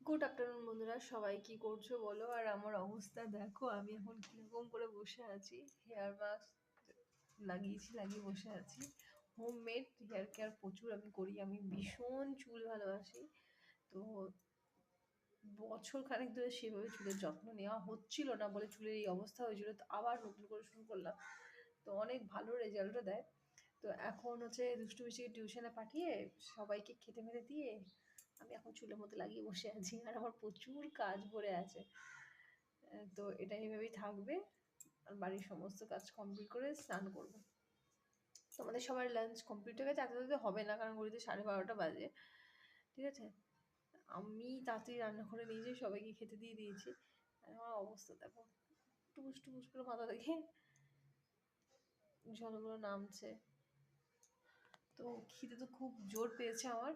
Good afternoon বন্ধুরা, সবাই কি করছো বলো। আর আমার অবস্থা দেখো, আমি এখন কিরকম করে বসে আছি। হেয়ার মাস্ক লাগিয়ে বসে আছি। হোমমেড হেয়ার কেয়ার প্রচুর আমি করি, আমি ভীষণ চুল ভালোবাসি। তো বছর খানেক ধরে সেভাবে চুলের যত্ন নেওয়া হচ্ছিল না বলে চুলের এই অবস্থা হয়েছিল, তো আবার নতুন করে শুরু করলাম। তো অনেক ভালো রেজাল্টও দেয়। তো এখন হচ্ছে দুষ্টু মিষ্টিকে টিউশনে পাঠিয়ে সবাইকে খেতে মেরে দিয়ে আমি এখন চুলের মধ্যে লাগিয়ে বসে আছি, আর আমার প্রচুর কাজ পড়ে আছে। তো এটা এইভাবেই থাকবে। আর বাড়ির সমস্ত কাজ কমপ্লিট করে স্নান করবো। তোমাদের সবার লাঞ্চ কমপ্লিট হয়ে গেছে? এত হবে না, কারণ ঘড়িতে 12:30 বাজে। ঠিক আছে, আমি তাড়াতাড়ি রান্না করে নিয়ে যাই, সবাইকে খেতে দিয়ে দিয়েছি। আর আমার অবস্থা দেখো, টুকুস টুকুস করে মাথা দেখে জলগুলো নামছে। তো খিদে তো খুব জোর পেয়েছে আমার,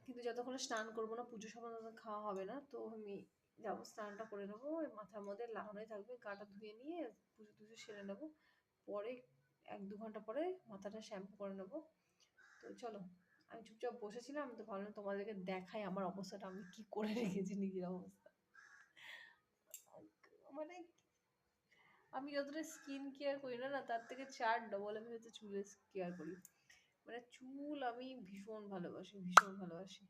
কিন্তু যতক্ষণ স্নান করবো না, পুজো সমান খাওয়া হবে না। তো আমি যাবো, স্নানটা করে নেবো, মাথার মধ্যে লাগানোই থাকবে, গাটা ধুয়ে নিয়ে পুজো টুজো সেরে নেবো। পরে 1-2 ঘন্টা পরে মাথাটা শ্যাম্পু করে নেবো। তো চলো, আমি চুপচাপ বসেছিলাম, তো ভাবলাম তোমাদেরকে দেখাই আমার অবস্থাটা, আমি কি করে রেখেছি নিজের অবস্থা। মানে আমি যতটা স্কিন কেয়ার করি না, তার থেকে 4 ডবল আমি হচ্ছে চুলের কেয়ার করি। মানে চুল আমি ভীষণ ভালোবাসি, ভীষণ ভালোবাসি।